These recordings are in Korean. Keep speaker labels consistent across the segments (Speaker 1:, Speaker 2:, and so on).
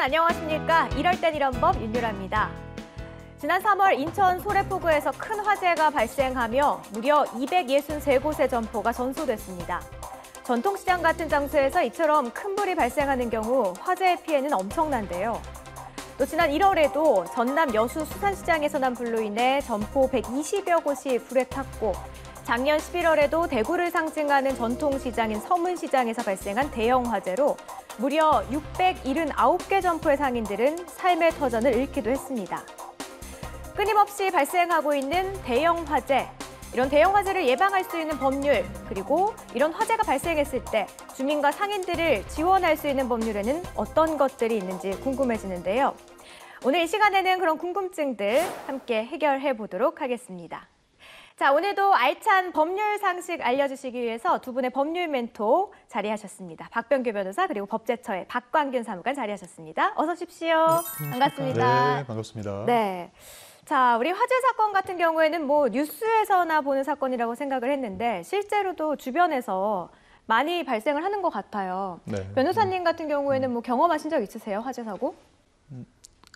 Speaker 1: 안녕하십니까. 이럴 땐 이런 법 윤유라입니다. 지난 3월 인천 소래포구에서 큰 화재가 발생하며 무려 263곳의 점포가 전소됐습니다. 전통시장 같은 장소에서 이처럼 큰 불이 발생하는 경우 화재의 피해는 엄청난데요. 또 지난 1월에도 전남 여수 수산시장에서 난 불로 인해 점포 120여 곳이 불에 탔고 작년 11월에도 대구를 상징하는 전통시장인 서문시장에서 발생한 대형 화재로 무려 679개 점포의 상인들은 삶의 터전을 잃기도 했습니다. 끊임없이 발생하고 있는 대형 화재, 이런 대형 화재를 예방할 수 있는 법률, 그리고 이런 화재가 발생했을 때 주민과 상인들을 지원할 수 있는 법률에는 어떤 것들이 있는지 궁금해지는데요. 오늘 이 시간에는 그런 궁금증들 함께 해결해 보도록 하겠습니다. 자, 오늘도 알찬 법률 상식 알려주시기 위해서 두 분의 법률 멘토 자리하셨습니다. 박병규 변호사 그리고 법제처의 박광균 사무관 자리하셨습니다. 어서 오십시오. 네, 반갑습니다.
Speaker 2: 네, 반갑습니다.
Speaker 1: 네. 자, 우리 화재 사건 같은 경우에는 뭐 뉴스에서나 보는 사건이라고 생각을 했는데 실제로도 주변에서 많이 발생을 하는 것 같아요. 네. 변호사님 같은 경우에는 뭐 경험하신 적 있으세요? 화재 사고?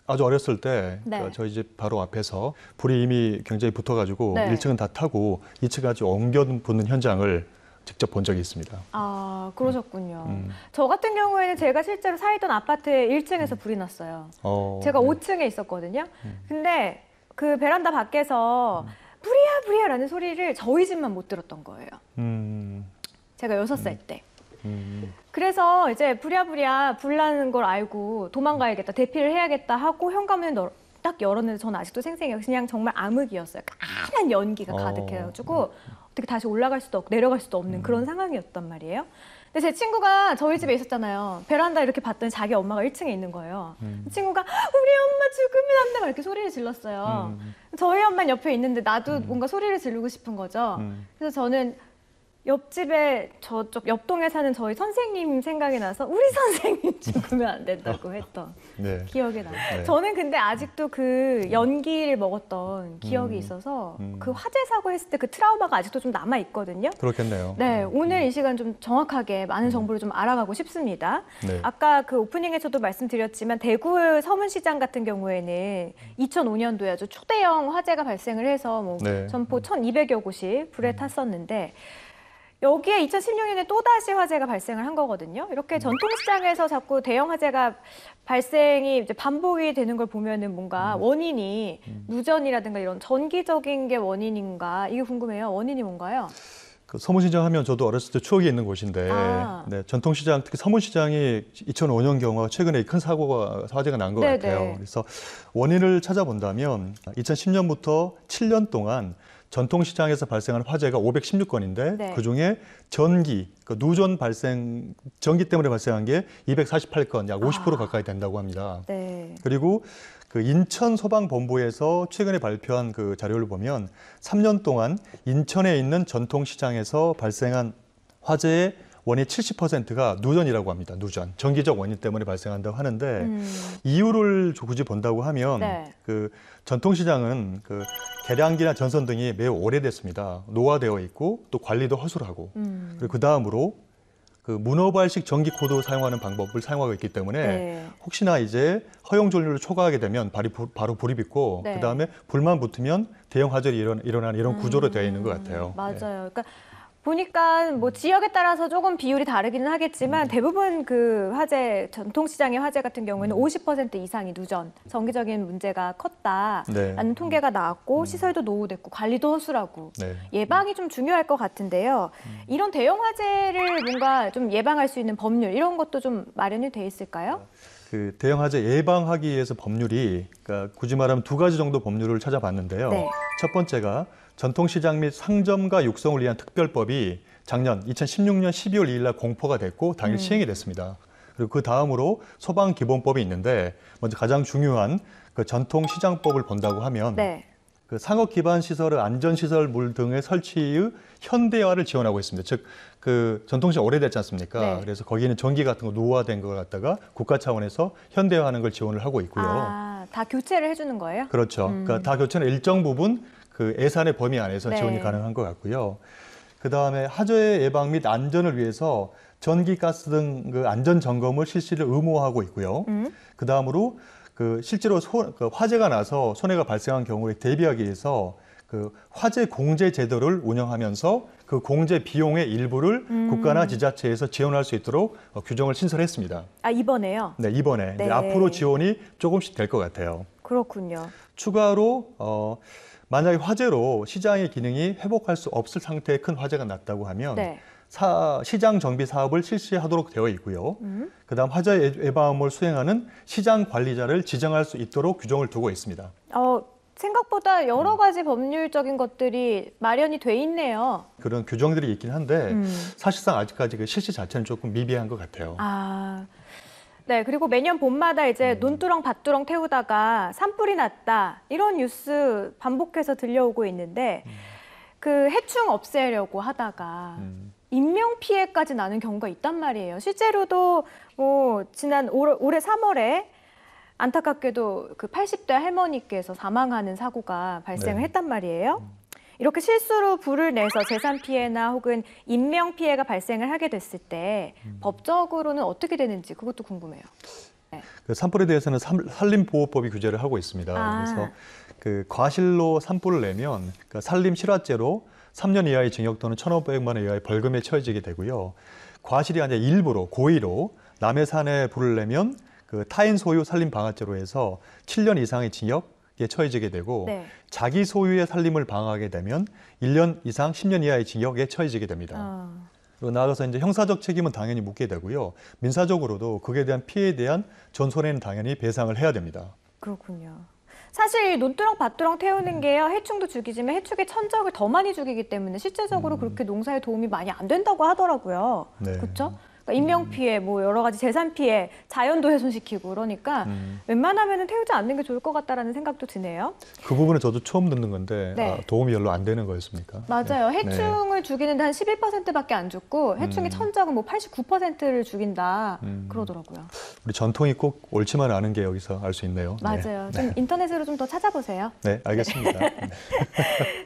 Speaker 2: 아주 어렸을 때
Speaker 1: 네.
Speaker 2: 저희 집 바로 앞에서 불이 이미 굉장히 붙어가지고
Speaker 1: 네.
Speaker 2: 1층은 다 타고 2층까지 옮겨 붙는 현장을 직접 본 적이 있습니다.
Speaker 1: 아, 그러셨군요. 저 같은 경우에는 제가 실제로 살던 아파트에 1층에서 불이 났어요. 제가 5층에 있었거든요. 근데 그 베란다 밖에서 불이야 라는 소리를 저희 집만 못 들었던 거예요. 제가 6살 때. 그래서 이제 부랴부랴 불 나는 걸 알고 도망가야겠다, 대피를 해야겠다 하고 현관문을 딱 열었는데 저는 아직도 생생해요. 그냥 정말 암흑이었어요. 까만 연기가 가득해가지고 어떻게 다시 올라갈 수도 없고 내려갈 수도 없는 그런 상황이었단 말이에요. 근데 제 친구가 저희 집에 있었잖아요. 베란다 이렇게 봤더니 자기 엄마가 1층에 있는 거예요. 친구가 우리 엄마 죽으면 안 돼 막 이렇게 소리를 질렀어요. 저희 엄마는 옆에 있는데 나도 뭔가 소리를 지르고 싶은 거죠. 그래서 저는 옆집에 저쪽 옆동에 사는 저희 선생님 생각이 나서 우리 선생님 죽으면 안 된다고 했던 네. 기억이 나요. 네. 저는 근데 아직도 그 연기를 먹었던 기억이 있어서 그 화재 사고 했을 때 그 트라우마가 아직도 좀 남아 있거든요.
Speaker 2: 그렇겠네요.
Speaker 1: 네, 오늘 이 시간 좀 정확하게 많은 정보를 좀 알아가고 싶습니다. 네. 아까 그 오프닝에서도 말씀드렸지만 대구 서문시장 같은 경우에는 2005년도에 아주 초대형 화재가 발생을 해서 뭐 네. 점포 1,200여 곳이 불에 탔었는데 여기에 2016년에 또다시 화재가 발생을 한 거거든요. 이렇게 전통시장에서 자꾸 대형 화재가 발생이 이제 반복이 되는 걸 보면은 뭔가 원인이 누전이라든가 이런 전기적인 게 원인인가 이게 궁금해요. 원인이 뭔가요?
Speaker 2: 그 서문시장 하면 저도 어렸을 때 추억이 있는 곳인데 네, 전통시장 특히 서문시장이 2005년 경우가 최근에 큰 사고가 화재가 난 것 같아요. 그래서 원인을 찾아본다면 2010년부터 7년 동안 전통시장에서 발생한 화재가 516건인데 네. 그중에 전기, 누전 발생, 전기 때문에 발생한 게 248건, 약 50% 가까이 된다고 합니다. 네. 그리고 그 인천소방본부에서 최근에 발표한 그 자료를 보면 3년 동안 인천에 있는 전통시장에서 발생한 화재의 원인 70%가 누전이라고 합니다. 누전. 전기적 원인 때문에 발생한다고 하는데 이유를 굳이 본다고 하면 네. 그 전통시장은 그 계량기나 전선 등이 매우 오래됐습니다. 노화되어 있고 또 관리도 허술하고 그리고 그 다음으로 그 문어발식 전기 코드 사용하는 방법을 사용하고 있기 때문에 네. 혹시나 이제 허용 전류를 초과하게 되면 바로 불이 붙고 네. 그 다음에 불만 붙으면 대형 화재가 일어나는 이런 구조로 되어 있는 것 같아요.
Speaker 1: 맞아요. 네. 그러니까 보니까 뭐 지역에 따라서 조금 비율이 다르기는 하겠지만 대부분 그 화재, 전통시장의 화재 같은 경우에는 50% 이상이 누전, 전기적인 문제가 컸다라는 통계가 나왔고 시설도 노후됐고 관리도 허술하고 네. 예방이 좀 중요할 것 같은데요. 이런 대형 화재를 뭔가 좀 예방할 수 있는 법률 이런 것도 좀 마련이 돼 있을까요?
Speaker 2: 그 대형 화재 예방하기 위해서 법률이 그러니까 굳이 말하면 2가지 정도 법률을 찾아봤는데요. 네. 첫 번째가 전통시장 및 상점가 육성을 위한 특별법이 작년 2016년 12월 2일 날 공포가 됐고 당일 시행이 됐습니다. 그리고 그 다음으로 소방기본법이 있는데 먼저 가장 중요한 그 전통시장법을 본다고 하면 네. 그 상업 기반 시설의 안전시설물 등의 설치의 현대화를 지원하고 있습니다. 즉, 그 전통시장 오래됐지 않습니까? 네. 그래서 거기는 전기 같은 거 노후화된 걸 갖다가 국가 차원에서 현대화하는 걸 지원을 하고 있고요.
Speaker 1: 아, 다 교체를 해주는 거예요?
Speaker 2: 그렇죠. 그러니까 다 교체는 일정 부분 그 예산의 범위 안에서 네. 지원이 가능한 것 같고요. 그다음에 화재 예방 및 안전을 위해서 전기, 가스 등 그 안전 점검을 실시를 의무화하고 있고요. 그다음으로 실제로 화재가 나서 손해가 발생한 경우에 대비하기 위해서 화재 공제 제도를 운영하면서 그 공제 비용의 일부를 국가나 지자체에서 지원할 수 있도록 규정을 신설했습니다.
Speaker 1: 아, 이번에요?
Speaker 2: 네, 이번에.
Speaker 1: 네.
Speaker 2: 앞으로 지원이 조금씩 될 것 같아요.
Speaker 1: 그렇군요.
Speaker 2: 추가로 만약에 화재로 시장의 기능이 회복할 수 없을 상태의 큰 화재가 났다고 하면
Speaker 1: 네.
Speaker 2: 시장 정비 사업을 실시하도록 되어 있고요. 그다음 화재 예방을 수행하는 시장 관리자를 지정할 수 있도록 규정을 두고 있습니다.
Speaker 1: 생각보다 여러 가지 법률적인 것들이 마련이 돼 있네요.
Speaker 2: 그런 규정들이 있긴 한데 사실상 아직까지 그 실시 자체는 조금 미비한 것 같아요.
Speaker 1: 네, 그리고 매년 봄마다 이제 논두렁, 밭두렁 태우다가 산불이 났다 이런 뉴스 반복해서 들려오고 있는데 그 해충 없애려고 하다가 인명 피해까지 나는 경우가 있단 말이에요. 실제로도 지난 올해 3월에 안타깝게도 그 80대 할머니께서 사망하는 사고가 발생을
Speaker 2: 네.
Speaker 1: 했단 말이에요. 이렇게 실수로 불을 내서 재산 피해나 혹은 인명 피해가 발생을 하게 됐을 때 법적으로는 어떻게 되는지 그것도 궁금해요. 네.
Speaker 2: 그 산불에 대해서는 산림보호법이 규제를 하고 있습니다. 그래서 그 과실로 산불을 내면 그 산림 실화죄로 3년 이하의 징역 또는 1,500만 원 이하의 벌금에 처해지게 되고요. 과실이 아니라 일부러 고의로 남의 산에 불을 내면 그 타인 소유 산림 방화죄로 해서 7년 이상의 징역에 처해지게 되고
Speaker 1: 네.
Speaker 2: 자기 소유의 산림을 방화하게 되면 1년 이상 10년 이하의 징역에 처해지게 됩니다. 그리고 나아가서 이제 형사적 책임은 당연히 묻게 되고요. 민사적으로도 그에 대한 피해에 대한 전손해는 당연히 배상을 해야 됩니다.
Speaker 1: 그렇군요. 사실 논두렁, 밭두렁 태우는 게요. 해충도 죽이지만 해충의 천적을 더 많이 죽이기 때문에 실제적으로 그렇게 농사에 도움이 많이 안 된다고 하더라고요.
Speaker 2: 네.
Speaker 1: 그렇죠? 그러니까 인명 피해, 여러 가지 재산 피해, 자연도 훼손시키고 그러니까 웬만하면 태우지 않는 게 좋을 것 같다라는 생각도 드네요.
Speaker 2: 그 부분은 저도 처음 듣는 건데
Speaker 1: 네.
Speaker 2: 도움이 별로 안 되는 거였습니까?
Speaker 1: 맞아요.
Speaker 2: 네.
Speaker 1: 해충을 죽이는데 한 11%밖에 안 죽고 해충의 천적은 89%를 죽인다 그러더라고요.
Speaker 2: 우리 전통이 꼭 옳지만 않은 게 여기서 알 수 있네요.
Speaker 1: 맞아요.
Speaker 2: 네.
Speaker 1: 좀 인터넷으로 좀 더 찾아보세요.
Speaker 2: 네, 알겠습니다.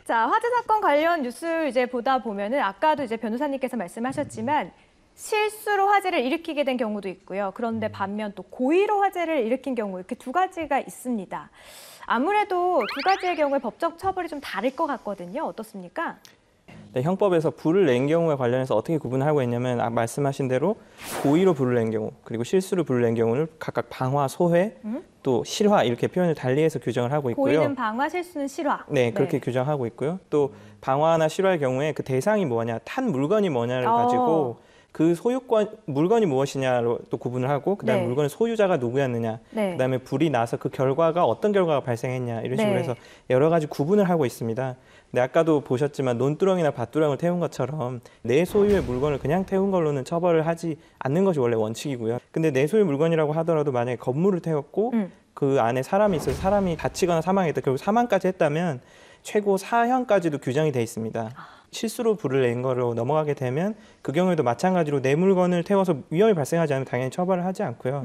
Speaker 1: 자, 화재 사건 관련 뉴스를 이제 보다 보면은 아까도 이제 변호사님께서 말씀하셨지만 실수로 화재를 일으키게 된 경우도 있고요. 그런데 반면 또 고의로 화재를 일으킨 경우 이렇게 두 가지가 있습니다. 아무래도 두 가지의 경우에 법적 처벌이 좀 다를 것 같거든요. 어떻습니까?
Speaker 3: 네, 형법에서 불을 낸 경우에 관련해서 어떻게 구분을 하고 있냐면 말씀하신 대로 고의로 불을 낸 경우 그리고 실수로 불을 낸 경우를 각각 방화, 소회, 또 실화 이렇게 표현을 달리해서 규정을 하고 있고요.
Speaker 1: 고의는 방화, 실수는 실화.
Speaker 3: 네, 그렇게 규정하고 있고요. 또 방화나 실화의 경우에 그 대상이 뭐냐, 탄 물건이 뭐냐를 가지고 그 소유권, 물건이 무엇이냐로 또 구분을 하고 그다음에
Speaker 1: 네.
Speaker 3: 물건의 소유자가 누구였느냐,
Speaker 1: 네.
Speaker 3: 그다음에 불이 나서 그 결과가 어떤 결과가 발생했냐 이런 식으로
Speaker 1: 네.
Speaker 3: 해서 여러 가지 구분을 하고 있습니다. 근데 아까도 보셨지만 논두렁이나 밭두렁을 태운 것처럼 내 소유의 물건을 그냥 태운 걸로는 처벌을 하지 않는 것이 원래 원칙이고요. 근데 내 소유 물건이라고 하더라도 만약에 건물을 태웠고 그 안에 사람이 있어서 사람이 다치거나 사망했다, 결국 사망까지 했다면 최고 사형까지도 규정이 돼 있습니다. 실수로 불을 낸 거로 넘어가게 되면 그 경우에도 마찬가지로 내 물건을 태워서 위험이 발생하지 않으면 당연히 처벌을 하지 않고요.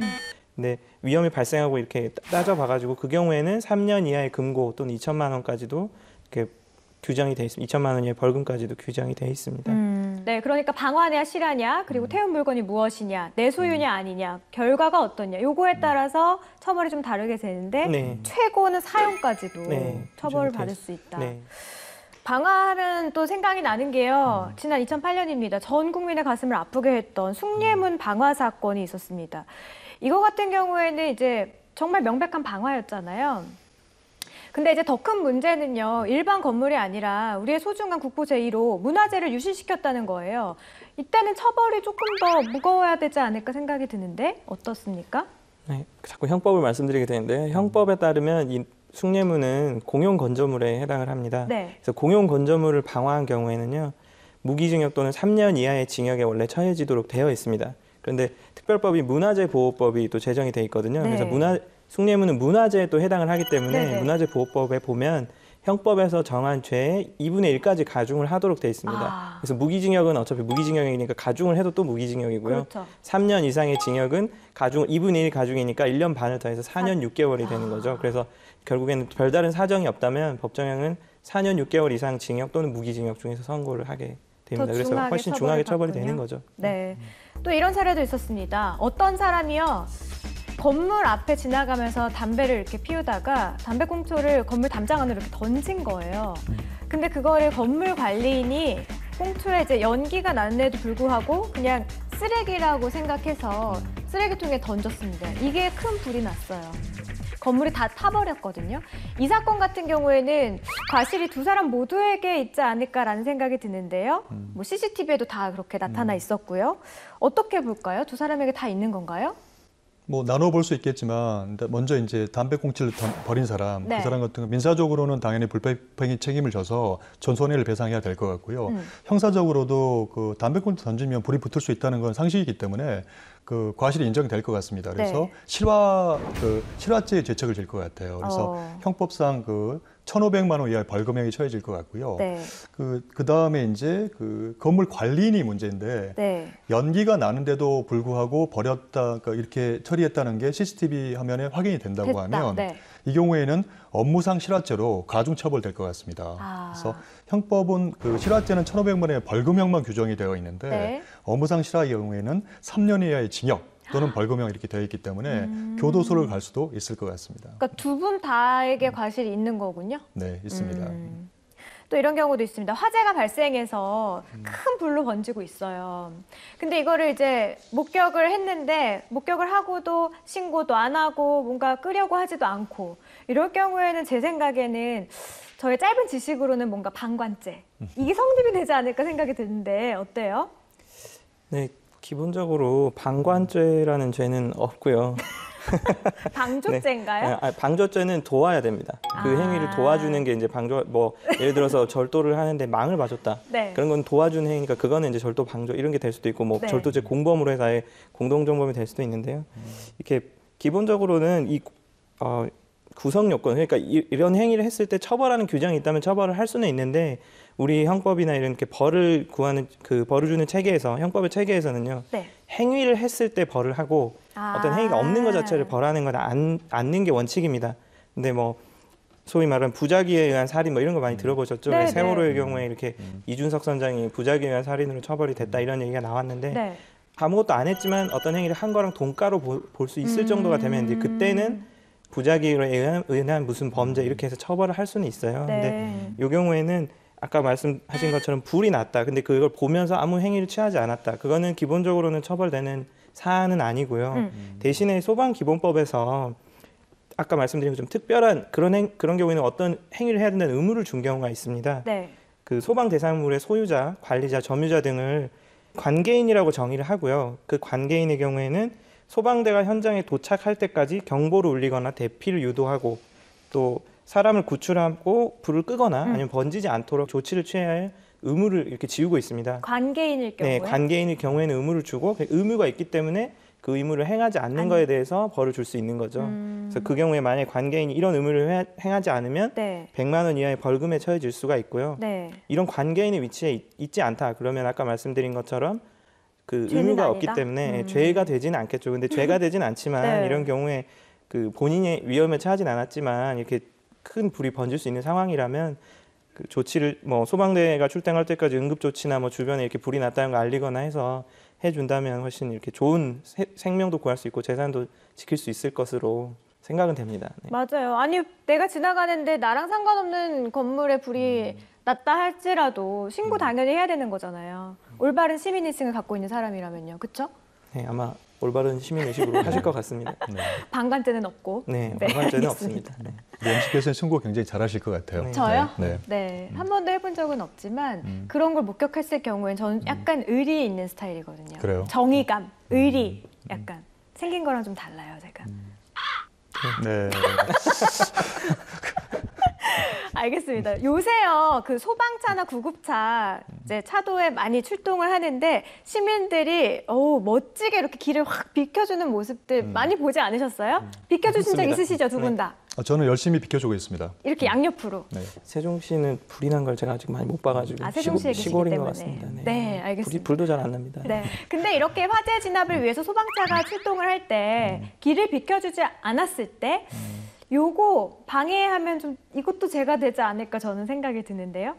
Speaker 3: 근데 위험이 발생하고 이렇게 따져봐가지고 그 경우에는 3년 이하의 금고 또는 2천만 원까지도 이렇게 규정이 돼 있습니다. 2천만 원 이하의 벌금까지도 규정이 돼 있습니다.
Speaker 1: 네, 그러니까 방화냐 실화냐 그리고 태운 물건이 무엇이냐 내 소유냐 아니냐 결과가 어떠냐 요거에 따라서 처벌이 좀 다르게 되는데
Speaker 3: 네.
Speaker 1: 최고는 사형까지도
Speaker 3: 네,
Speaker 1: 처벌을
Speaker 3: 규정이
Speaker 1: 받을
Speaker 3: 돼
Speaker 1: 수 있다.
Speaker 3: 네.
Speaker 1: 방화하면 또 생각이 나는 게요. 지난 2008년입니다. 전 국민의 가슴을 아프게 했던 숭례문 방화 사건이 있었습니다. 이거 같은 경우에는 이제 정말 명백한 방화였잖아요. 근데 이제 더 큰 문제는요. 일반 건물이 아니라 우리의 소중한 국보 제1호 문화재를 유실시켰다는 거예요. 이때는 처벌이 조금 더 무거워야 되지 않을까 생각이 드는데 어떻습니까?
Speaker 3: 네, 자꾸 형법을 말씀드리게 되는데요. 형법에 따르면 이 숭례문은 공용 건조물에 해당을 합니다.
Speaker 1: 네.
Speaker 3: 그래서 공용 건조물을 방화한 경우에는요. 무기징역 또는 3년 이하의 징역에 원래 처해지도록 되어 있습니다. 그런데 특별법이 문화재보호법이 또 제정이 돼 있거든요.
Speaker 1: 네.
Speaker 3: 그래서 숭례문은 문화재에 또 해당을 하기 때문에
Speaker 1: 네네.
Speaker 3: 문화재보호법에 보면 형법에서 정한 죄의 2분의 1까지 가중을 하도록 돼 있습니다. 그래서 무기징역은 어차피 무기징역이니까 가중을 해도 또 무기징역이고요.
Speaker 1: 그렇죠.
Speaker 3: 3년 이상의 징역은 가중 2분의 1 가중이니까 1년 반을 더해서 4년 6개월이 되는 거죠. 그래서 결국에는 별다른 사정이 없다면 법정형은 4년 6개월 이상 징역 또는 무기징역 중에서 선고를 하게 됩니다. 그래서 훨씬 중하게 처벌이 되는 거죠.
Speaker 1: 네. 또 이런 사례도 있었습니다. 어떤 사람이요. 건물 앞에 지나가면서 담배를 이렇게 피우다가 담배꽁초를 건물 담장 안으로 이렇게 던진 거예요. 근데 그거를 건물 관리인이 꽁초에 이제 연기가 났는데도 불구하고 그냥 쓰레기라고 생각해서 쓰레기통에 던졌습니다. 이게 큰 불이 났어요. 건물이 다 타버렸거든요. 이 사건 같은 경우에는 과실이 두 사람 모두에게 있지 않을까라는 생각이 드는데요. 뭐 CCTV에도 다 그렇게 나타나 있었고요. 어떻게 볼까요? 두 사람에게 다 있는 건가요?
Speaker 2: 뭐 나눠볼 수 있겠지만 먼저 이제 담배꽁초를 버린 사람,
Speaker 1: 네.
Speaker 2: 그 사람 같은 거 민사적으로는 당연히 불법행위 책임을 져서 전손해를 배상해야 될 것 같고요. 형사적으로도 그 담배꽁초 던지면 불이 붙을 수 있다는 건 상식이기 때문에 그 과실이 인정될 것 같습니다. 그래서
Speaker 1: 네.
Speaker 2: 실화죄 죄책을 질 것 같아요. 그래서 형법상 그 1,500만 원 이하의 벌금형이 처해질 것 같고요.
Speaker 1: 네.
Speaker 2: 그 다음에 이제 그 건물 관리인이 문제인데
Speaker 1: 네.
Speaker 2: 연기가 나는데도 불구하고 버렸다, 그러니까 이렇게 처리했다는 게 CCTV 화면에 확인이 된다고
Speaker 1: 됐다.
Speaker 2: 하면
Speaker 1: 네.
Speaker 2: 이 경우에는 업무상 실화죄로 가중 처벌될 것 같습니다. 그래서 형법은 그 실화죄는 1,500만 원의 벌금형만 규정이 되어 있는데
Speaker 1: 네.
Speaker 2: 업무상 실화의 경우에는 3년 이하의 징역 또는 벌금형 이렇게 되어 있기 때문에 교도소를 갈 수도 있을 것 같습니다.
Speaker 1: 그러니까 두 분 다에게 과실이 있는 거군요.
Speaker 2: 네, 있습니다.
Speaker 1: 또 이런 경우도 있습니다. 화재가 발생해서 큰 불로 번지고 있어요. 근데 이거를 이제 목격을 했는데 목격을 하고도 신고도 안 하고 뭔가 끄려고 하지도 않고 이럴 경우에는 제 생각에는 저의 짧은 지식으로는 뭔가 방관죄 이게 성립이 되지 않을까 생각이 드는데 어때요?
Speaker 3: 네, 기본적으로 방관죄라는 죄는 없고요.
Speaker 1: 방조죄인가요?
Speaker 3: 네. 방조죄는 도와야 됩니다. 그 행위를 도와주는 게 이제 방조, 뭐 예를 들어서 절도를 하는데 망을 봐줬다.
Speaker 1: 네.
Speaker 3: 그런 건 도와주는 행위니까 그거는 이제 절도 방조 이런 게 될 수도 있고 뭐
Speaker 1: 네.
Speaker 3: 절도죄 공범으로 해서 아예 공동정범이 될 수도 있는데요. 이렇게 기본적으로는 이 구성 요건 그러니까 이런 행위를 했을 때 처벌하는 규정이 있다면 처벌을 할 수는 있는데 우리 형법이나 이런 게 벌을 구하는 그 벌을 주는 체계에서 형법의 체계에서는요.
Speaker 1: 네.
Speaker 3: 행위를 했을 때 벌을 하고 어떤 행위가 없는 것 자체를 벌하는 건 않는 게 원칙입니다. 근데 뭐 소위 말하는 부작위에 의한 살인 뭐 이런 거 많이 들어보셨죠?
Speaker 1: 네,
Speaker 3: 세월호의 경우에 이렇게 이준석 선장이 부작위에 의한 살인으로 처벌이 됐다 이런 얘기가 나왔는데
Speaker 1: 네.
Speaker 3: 아무것도 안 했지만 어떤 행위를 한 거랑 동가로 볼 수 있을 정도가 되면 이제 그때는 부작위에 의한 무슨 범죄 이렇게 해서 처벌을 할 수는 있어요.
Speaker 1: 네.
Speaker 3: 근데 이 경우에는 아까 말씀하신 것처럼 불이 났다. 근데 그걸 보면서 아무 행위를 취하지 않았다. 그거는 기본적으로는 처벌되는 사안은 아니고요. 대신에 소방기본법에서 아까 말씀드린 좀 특별한 그런 경우에는 어떤 행위를 해야 된다는 의무를 준 경우가 있습니다.
Speaker 1: 네.
Speaker 3: 그 소방 대상물의 소유자, 관리자, 점유자 등을 관계인이라고 정의를 하고요. 그 관계인의 경우에는 소방대가 현장에 도착할 때까지 경보를 울리거나 대피를 유도하고 또 사람을 구출하고 불을 끄거나 아니면 번지지 않도록 조치를 취해야 할 의무를 이렇게 지우고 있습니다.
Speaker 1: 관계인일 경우에?
Speaker 3: 네, 관계인의 경우에는 의무를 주고 의무가 있기 때문에 그 의무를 행하지 않는 거에 대해서 벌을 줄 수 있는 거죠. 그래서 그 경우에 만약에 관계인이 이런 의무를 행하지 않으면
Speaker 1: 네.
Speaker 3: 100만 원 이하의 벌금에 처해질 수가 있고요.
Speaker 1: 네.
Speaker 3: 이런 관계인의 위치에 있지 않다. 그러면 아까 말씀드린 것처럼 그
Speaker 1: 죄는
Speaker 3: 의무가
Speaker 1: 아니다?
Speaker 3: 없기 때문에 죄가 되지는 않겠죠. 근데 죄가 되진 않지만
Speaker 1: 네.
Speaker 3: 이런 경우에 그 본인의 위험에 처하진 않았지만 이렇게 큰 불이 번질 수 있는 상황이라면 그 조치를 뭐 소방대가 출동할 때까지 응급조치나 뭐 주변에 이렇게 불이 났다는 걸 알리거나 해서 해준다면 훨씬 이렇게 좋은 생명도 구할 수 있고 재산도 지킬 수 있을 것으로 생각은 됩니다. 네.
Speaker 1: 맞아요. 아니 내가 지나가는데 나랑 상관없는 건물에 불이 났다 할지라도 신고 당연히 해야 되는 거잖아요. 올바른 시민의식을 갖고 있는 사람이라면요. 그렇죠?
Speaker 3: 네, 아마 올바른 시민의식으로 하실 것 같습니다.
Speaker 2: 네.
Speaker 1: 방관죄는 없고.
Speaker 3: 네,
Speaker 1: 네,
Speaker 3: 방관죄는
Speaker 1: 알겠습니다.
Speaker 3: 없습니다. 네.
Speaker 2: 우리 MC께서는 신고 굉장히 잘하실 것 같아요.
Speaker 3: 네.
Speaker 1: 저요?
Speaker 2: 네.
Speaker 1: 네. 한 번도 해본 적은 없지만 그런 걸 목격했을 경우엔 저는 약간 의리 있는 스타일이거든요.
Speaker 2: 그래요?
Speaker 1: 정의감, 의리 약간 생긴 거랑 좀 달라요, 제가.
Speaker 2: 네.
Speaker 1: 알겠습니다. 요새요, 그 소방차나 구급차 이제 차도에 많이 출동을 하는데 시민들이 멋지게 이렇게 길을 확 비켜주는 모습들 많이 보지 않으셨어요? 비켜주신 적
Speaker 3: 맞습니다.
Speaker 1: 있으시죠, 두 분 다?
Speaker 2: 저는 열심히 비켜주고 있습니다.
Speaker 1: 이렇게 양옆으로.
Speaker 2: 네.
Speaker 3: 세종시는 불이 난 걸 제가 아직 많이 못 봐가지고
Speaker 1: 세종시에 계시기
Speaker 3: 시골인
Speaker 1: 때문에.
Speaker 3: 것 같습니다.
Speaker 1: 네, 알겠습니다.
Speaker 3: 불도 잘 안 납니다.
Speaker 1: 네. 근데 이렇게 화재 진압을 위해서 소방차가 출동을 할 때 길을 비켜주지 않았을 때 요거 방해하면 좀 이것도 죄가 되지 않을까 저는 생각이 드는데요.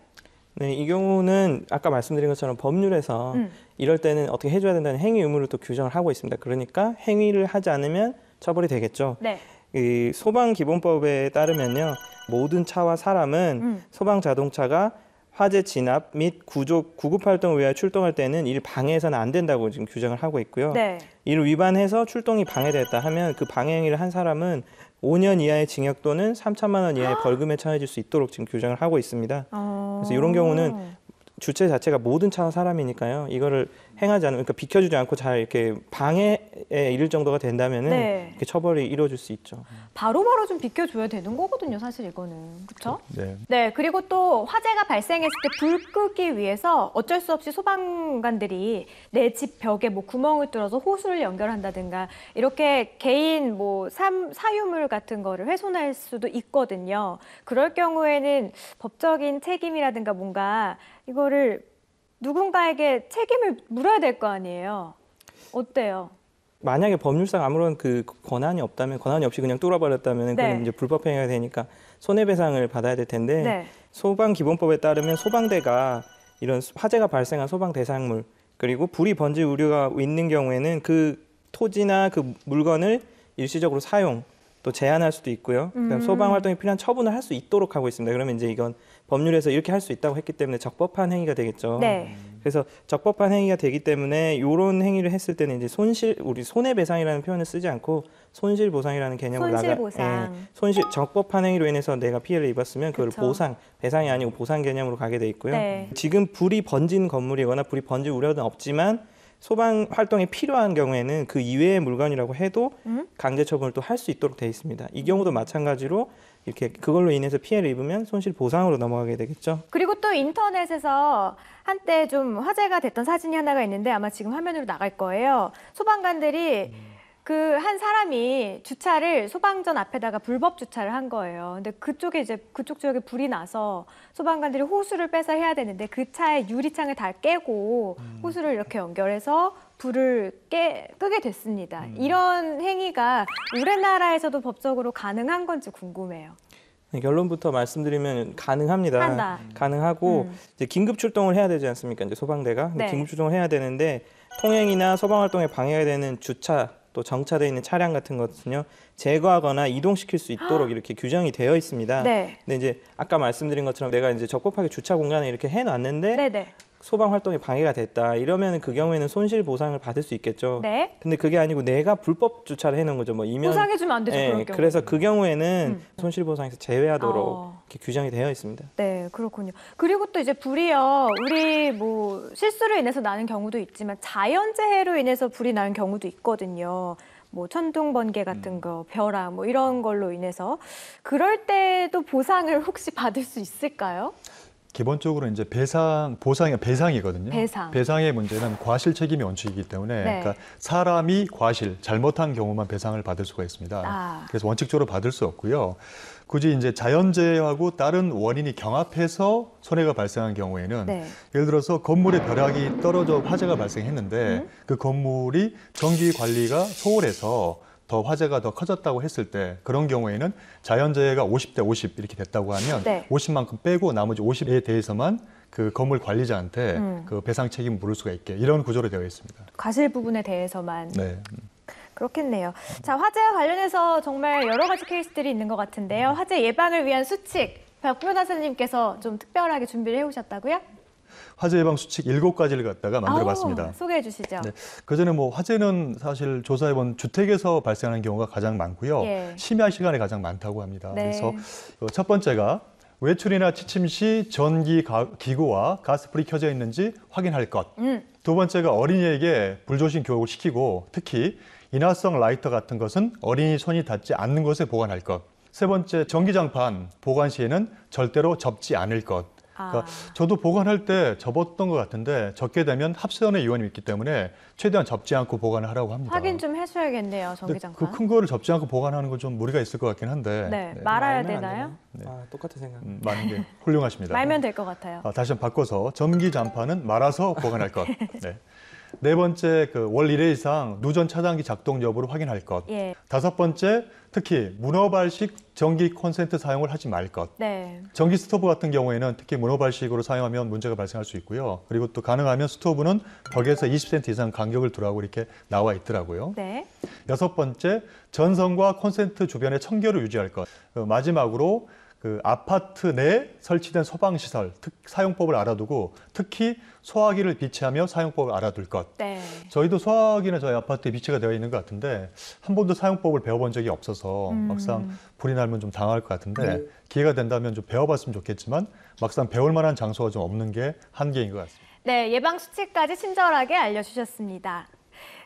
Speaker 3: 네, 이 경우는 아까 말씀드린 것처럼 법률에서 이럴 때는 어떻게 해줘야 된다는 행위 의무를 또 규정을 하고 있습니다. 그러니까 행위를 하지 않으면 처벌이 되겠죠.
Speaker 1: 네.
Speaker 3: 이 소방기본법에 따르면요, 모든 차와 사람은 소방자동차가 화재 진압 및 구급 활동을 위하여 출동할 때는 이를 방해해서는 안 된다고 지금 규정을 하고 있고요.
Speaker 1: 네.
Speaker 3: 이를 위반해서 출동이 방해됐다 하면 그 방해 행위를 한 사람은 5년 이하의 징역 또는 3천만 원 이하의 벌금에 처해질 수 있도록 지금 규정을 하고 있습니다. 그래서 이런 경우는 주체 자체가 모든 차와 사람이니까요. 이거를 행하지 않으면, 그러니까 비켜주지 않고 잘 이렇게 방해에 이를 정도가 된다면은
Speaker 1: 네.
Speaker 3: 이렇게 처벌이 이루어질 수 있죠.
Speaker 1: 바로바로 좀 비켜줘야 되는 거거든요, 사실 이거는. 그렇죠?
Speaker 2: 네.
Speaker 1: 네, 그리고 또 화재가 발생했을 때 불 끄기 위해서 어쩔 수 없이 소방관들이 내 집 벽에 뭐 구멍을 뚫어서 호수를 연결한다든가 이렇게 개인 뭐 사유물 같은 거를 훼손할 수도 있거든요. 그럴 경우에는 법적인 책임이라든가 뭔가 이거를 누군가에게 책임을 물어야 될 거 아니에요. 어때요?
Speaker 3: 만약에 법률상 아무런 그 권한이 없다면, 권한이 없이 그냥 뚫어버렸다면
Speaker 1: 네.
Speaker 3: 그건 이제 불법 행위가 되니까 손해배상을 받아야 될 텐데
Speaker 1: 네.
Speaker 3: 소방기본법에 따르면 소방대가 이런 화재가 발생한 소방 대상물 그리고 불이 번질 우려가 있는 경우에는 그 토지나 그 물건을 일시적으로 사용 또 제한할 수도 있고요. 그다음 소방 활동에 필요한 처분을 할 수 있도록 하고 있습니다. 그러면 이제 이건 법률에서 이렇게 할 수 있다고 했기 때문에 적법한 행위가 되겠죠.
Speaker 1: 네.
Speaker 3: 그래서 적법한 행위가 되기 때문에 이런 행위를 했을 때는 이제 우리 손해배상이라는 표현을 쓰지 않고 손실보상이라는 개념으로
Speaker 1: 손실보상.
Speaker 3: 적법한 행위로 인해서 내가 피해를 입었으면 그걸
Speaker 1: 그쵸.
Speaker 3: 배상이 아니고 보상 개념으로 가게 돼 있고요.
Speaker 1: 네.
Speaker 3: 지금 불이 번진 건물이거나 불이 번질 우려는 없지만 소방 활동에 필요한 경우에는 그 이외의 물건이라고 해도 강제 처분을 또 할 수 있도록 돼 있습니다. 이 경우도 마찬가지로 이렇게 그걸로 인해서 피해를 입으면 손실 보상으로 넘어가게 되겠죠.
Speaker 1: 그리고 또 인터넷에서 한때 좀 화제가 됐던 사진이 하나가 있는데 아마 지금 화면으로 나갈 거예요. 소방관들이 그 한 사람이 주차를 소방전 앞에다가 불법 주차를 한 거예요. 근데 그쪽 지역에 불이 나서 소방관들이 호수를 빼서 해야 되는데 그 차의 유리창을 다 깨고 호수를 이렇게 연결해서 불을 끄게 됐습니다. 이런 행위가 우리나라에서도 법적으로 가능한 건지 궁금해요.
Speaker 3: 네, 결론부터 말씀드리면 가능합니다.
Speaker 1: 한다.
Speaker 3: 가능하고 이제 긴급 출동을 해야 되지 않습니까? 이제 소방대가 근데
Speaker 1: 네.
Speaker 3: 긴급 출동을 해야 되는데 통행이나 소방 활동에 방해가 되는 주차 또 정차되어 있는 차량 같은 것은요 제거하거나 이동시킬 수 있도록 이렇게 규정이 되어 있습니다.
Speaker 1: 네.
Speaker 3: 근데 이제 아까 말씀드린 것처럼 내가 이제 적법하게 주차 공간에 이렇게 해놨는데
Speaker 1: 네네.
Speaker 3: 소방 활동에 방해가 됐다 이러면 그 경우에는 손실 보상을 받을 수 있겠죠.
Speaker 1: 네.
Speaker 3: 근데 그게 아니고 내가 불법 주차를 해놓은 거죠. 뭐 이면
Speaker 1: 보상해주면 안 되죠.
Speaker 3: 예,
Speaker 1: 그런 경우.
Speaker 3: 그래서 그 경우에는 손실 보상에서 제외하도록 이렇게 규정이 되어 있습니다.
Speaker 1: 네, 그렇군요. 그리고 또 이제 불이요, 우리 뭐 실수로 인해서 나는 경우도 있지만 자연재해로 인해서 불이 나는 경우도 있거든요. 뭐 천둥 번개 같은 거, 벼락 뭐 이런 걸로 인해서 그럴 때도 보상을 혹시 받을 수 있을까요?
Speaker 2: 기본적으로 이제 배상이거든요. 배상의 문제는 과실 책임이 원칙이기 때문에
Speaker 1: 네.
Speaker 2: 그러니까 사람이 잘못한 경우만 배상을 받을 수가 있습니다. 그래서 원칙적으로 받을 수 없고요. 굳이 이제 자연재해하고 다른 원인이 경합해서 손해가 발생한 경우에는
Speaker 1: 네.
Speaker 2: 예를 들어서 건물의 벼락이 떨어져 화재가 발생했는데 그 건물이 전기 관리가 소홀해서 더 화재가 더 커졌다고 했을 때 그런 경우에는 자연재해가 50대 50 이렇게 됐다고 하면
Speaker 1: 네.
Speaker 2: 50만큼 빼고 나머지 50에 대해서만 그 건물 관리자한테 그 배상 책임을 물을 수가 있게 이런 구조로 되어 있습니다.
Speaker 1: 과실 부분에 대해서만.
Speaker 2: 네.
Speaker 1: 그렇겠네요. 자, 화재와 관련해서 정말 여러 가지 케이스들이 있는 것 같은데요. 화재 예방을 위한 수칙, 박 변호사님께서 좀 특별하게 준비를 해오셨다고요?
Speaker 2: 화재 예방 수칙 7가지를 갖다가 만들어봤습니다.
Speaker 1: 소개해 주시죠.
Speaker 2: 네. 그전에 뭐 화재는 사실 조사해본 주택에서 발생하는 경우가 가장 많고요.
Speaker 1: 예.
Speaker 2: 심야 시간에 가장 많다고 합니다.
Speaker 1: 네.
Speaker 2: 그래서 첫 번째가 외출이나 취침 시 전기 기구와 가스불이 켜져 있는지 확인할 것. 두 번째가 어린이에게 불조심 교육을 시키고 특히 인화성 라이터 같은 것은 어린이 손이 닿지 않는 곳에 보관할 것. 세 번째, 전기장판 보관 시에는 절대로 접지 않을 것. 그러니까 저도 보관할 때 접었던 것 같은데 접게 되면 합선의 위험이 있기 때문에 최대한 접지 않고 보관을 하라고 합니다.
Speaker 1: 확인 좀 해주셔야겠네요, 전기장판.
Speaker 2: 그 큰 거를 접지 않고 보관하는 건 좀 무리가 있을 것 같긴 한데.
Speaker 1: 네,
Speaker 2: 네.
Speaker 1: 말아야
Speaker 3: 말면 안
Speaker 1: 되나요?
Speaker 3: 되나요? 아, 똑같은 생각.
Speaker 2: 많은 게 훌륭하십니다.
Speaker 1: 말면 될 것 같아요.
Speaker 2: 다시 한번 바꿔서 전기장판은 말아서 보관할 것. 네. 네 번째, 월 1회 이상 누전 차단기 작동 여부를 확인할 것.
Speaker 1: 예.
Speaker 2: 다섯 번째, 특히 문어발식 전기 콘센트 사용을 하지 말 것.
Speaker 1: 네.
Speaker 2: 전기 스토브 같은 경우에는 특히 문어발식으로 사용하면 문제가 발생할 수 있고요. 그리고 또 가능하면 스토브는 벽에서 20cm 이상 간격을 두라고 이렇게 나와 있더라고요.
Speaker 1: 네.
Speaker 2: 여섯 번째, 전선과 콘센트 주변에 청결을 유지할 것. 마지막으로 아파트 내 설치된 소방시설 사용법을 알아두고 특히 소화기를 비치하며 사용법을 알아둘 것.
Speaker 1: 네.
Speaker 2: 저희도 소화기는 저희 아파트에 비치가 되어 있는 것 같은데 한 번도 사용법을 배워본 적이 없어서 막상 불이 나면 좀 당할 것 같은데 기회가 된다면 좀 배워봤으면 좋겠지만 막상 배울 만한 장소가 좀 없는 게 한계인 것 같습니다.
Speaker 1: 네, 예방 수칙까지 친절하게 알려주셨습니다.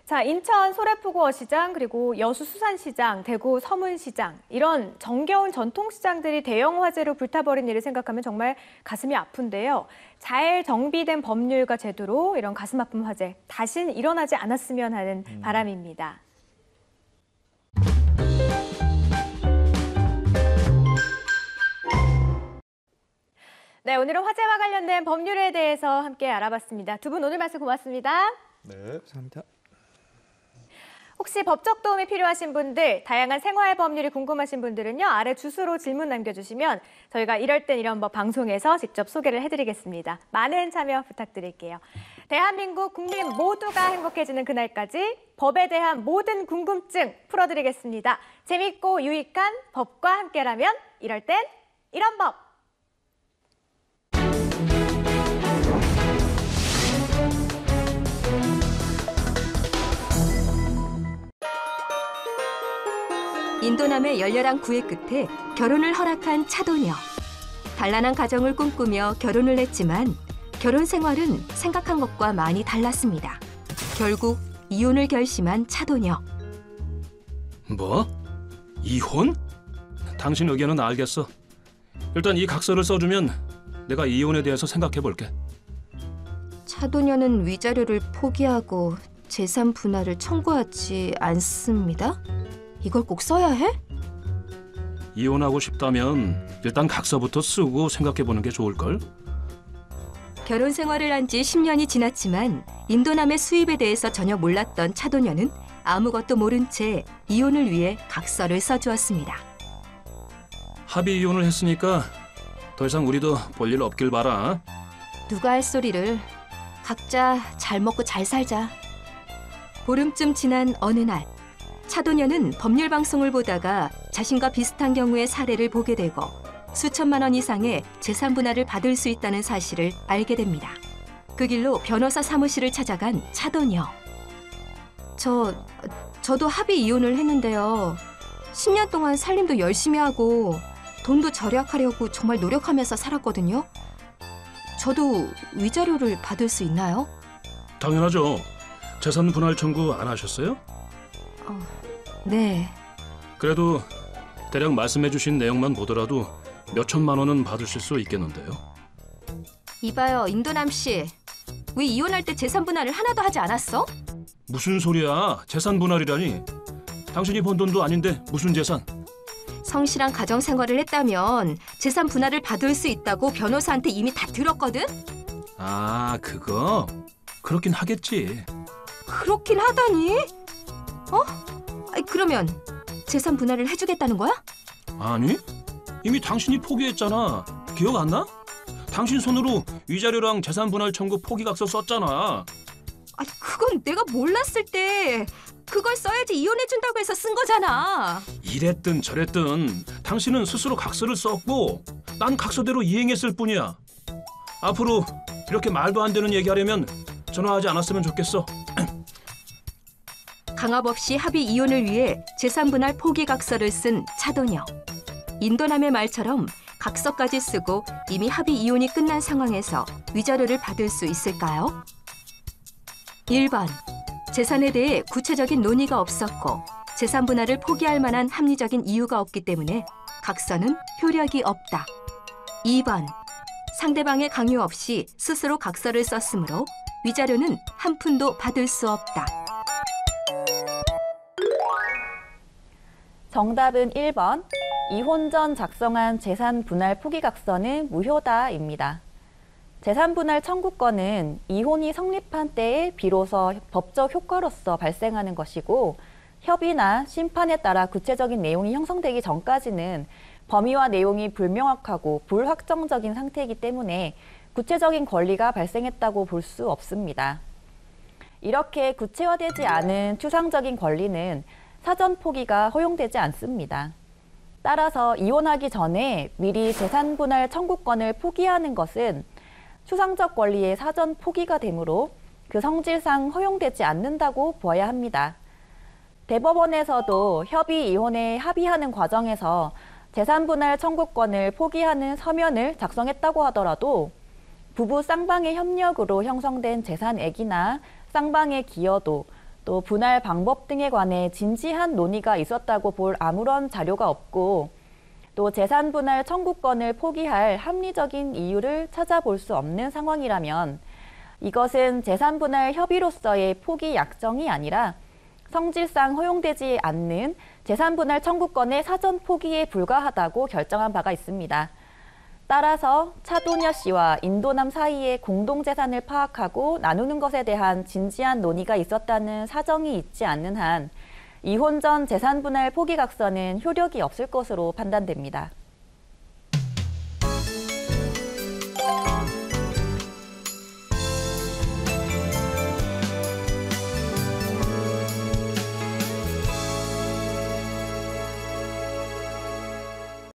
Speaker 1: 자, 인천 소래포구어시장 그리고 여수 수산시장, 대구 서문시장 이런 정겨운 전통시장들이 대형 화재로 불타버린 일을 생각하면 정말 가슴이 아픈데요. 잘 정비된 법률과 제도로 이런 가슴 아픈 화재 다신 일어나지 않았으면 하는 바람입니다. 네, 오늘은 화재와 관련된 법률에 대해서 함께 알아봤습니다. 두 분 오늘 말씀 고맙습니다.
Speaker 2: 네,
Speaker 3: 감사합니다.
Speaker 1: 혹시 법적 도움이 필요하신 분들, 다양한 생활 법률이 궁금하신 분들은요, 아래 주소로 질문 남겨주시면 저희가 이럴 땐 이런 법 방송에서 직접 소개를 해드리겠습니다. 많은 참여 부탁드릴게요. 대한민국 국민 모두가 행복해지는 그날까지 법에 대한 모든 궁금증 풀어드리겠습니다. 재밌고 유익한 법과 함께라면 이럴 땐 이런 법!
Speaker 4: 인도남의 열렬한 구애 끝에 결혼을 허락한 차도녀. 단란한 가정을 꿈꾸며 결혼을 했지만 결혼 생활은 생각한 것과 많이 달랐습니다. 결국 이혼을 결심한 차도녀.
Speaker 5: 뭐? 이혼? 당신 의견은 알겠어. 일단 이 각서를 써주면 내가 이혼에 대해서 생각해 볼게.
Speaker 4: 차도녀는 위자료를 포기하고 재산 분할을 청구하지 않습니다. 이걸 꼭 써야 해?
Speaker 5: 이혼하고 싶다면 일단 각서부터 쓰고 생각해 보는 게 좋을걸?
Speaker 4: 결혼 생활을 한 지 10년이 지났지만 인도남의 수입에 대해서 전혀 몰랐던 차도녀는 아무것도 모른 채 이혼을 위해 각서를 써주었습니다.
Speaker 5: 합의 이혼을 했으니까 더 이상 우리도 볼 일 없길 바라.
Speaker 4: 누가 할 소리를. 각자 잘 먹고 잘 살자. 보름쯤 지난 어느 날 차도녀는 법률 방송을 보다가 자신과 비슷한 경우의 사례를 보게 되고 수천만 원 이상의 재산 분할을 받을 수 있다는 사실을 알게 됩니다. 그 길로 변호사 사무실을 찾아간 차도녀. 저도 합의 이혼을 했는데요. 10년 동안 살림도 열심히 하고 돈도 절약하려고 정말 노력하면서 살았거든요. 저도 위자료를 받을 수 있나요?
Speaker 5: 당연하죠. 재산 분할 청구 안 하셨어요?
Speaker 4: 네.
Speaker 5: 그래도 대략 말씀해 주신 내용만 보더라도 몇 천만 원은 받으실 수 있겠는데요.
Speaker 4: 이봐요, 인도남 씨. 왜 이혼할 때 재산 분할을 하나도 하지 않았어?
Speaker 5: 무슨 소리야? 재산 분할이라니. 당신이 번 돈도 아닌데 무슨 재산?
Speaker 4: 성실한 가정 생활을 했다면 재산 분할을 받을 수 있다고 변호사한테 이미 다 들었거든?
Speaker 5: 아, 그거? 그렇긴 하겠지.
Speaker 4: 그렇긴 하다니? 그러면 재산 분할을 해주겠다는 거야?
Speaker 5: 아니, 이미 당신이 포기했잖아. 기억 안 나? 당신 손으로 위자료랑 재산 분할 청구 포기각서 썼잖아.
Speaker 4: 그건 내가 몰랐을 때 그걸 써야지 이혼해준다고 해서 쓴 거잖아.
Speaker 5: 이랬든 저랬든 당신은 스스로 각서를 썼고 난 각서대로 이행했을 뿐이야. 앞으로 이렇게 말도 안 되는 얘기하려면 전화하지 않았으면 좋겠어.
Speaker 4: 강압 없이 합의 이혼을 위해 재산 분할 포기 각서를 쓴 차도녀. 인도남의 말처럼 각서까지 쓰고 이미 합의 이혼이 끝난 상황에서 위자료를 받을 수 있을까요? 1번. 재산에 대해 구체적인 논의가 없었고 재산 분할을 포기할 만한 합리적인 이유가 없기 때문에 각서는 효력이 없다. 2번. 상대방의 강요 없이 스스로 각서를 썼으므로 위자료는 한 푼도 받을 수 없다.
Speaker 6: 정답은 1번. 이혼 전 작성한 재산 분할 포기 각서는 무효다입니다. 재산분할 청구권은 이혼이 성립한 때에 비로소 법적 효과로서 발생하는 것이고 협의나 심판에 따라 구체적인 내용이 형성되기 전까지는 범위와 내용이 불명확하고 불확정적인 상태이기 때문에 구체적인 권리가 발생했다고 볼 수 없습니다. 이렇게 구체화되지 않은 추상적인 권리는 사전 포기가 허용되지 않습니다. 따라서 이혼하기 전에 미리 재산분할 청구권을 포기하는 것은 추상적 권리의 사전 포기가 되므로 그 성질상 허용되지 않는다고 보아야 합니다. 대법원에서도 협의 이혼에 합의하는 과정에서 재산분할 청구권을 포기하는 서면을 작성했다고 하더라도 부부 쌍방의 협력으로 형성된 재산액이나 쌍방의 기여도, 또 분할 방법 등에 관해 진지한 논의가 있었다고 볼 아무런 자료가 없고 또 재산분할 청구권을 포기할 합리적인 이유를 찾아볼 수 없는 상황이라면 이것은 재산분할 협의로서의 포기 약정이 아니라 성질상 허용되지 않는 재산분할 청구권의 사전 포기에 불과하다고 결정한 바가 있습니다. 따라서 차도녀 씨와 인도남 사이의 공동재산을 파악하고 나누는 것에 대한 진지한 논의가 있었다는 사정이 있지 않는 한 이혼 전 재산분할 포기각서는 효력이 없을 것으로 판단됩니다.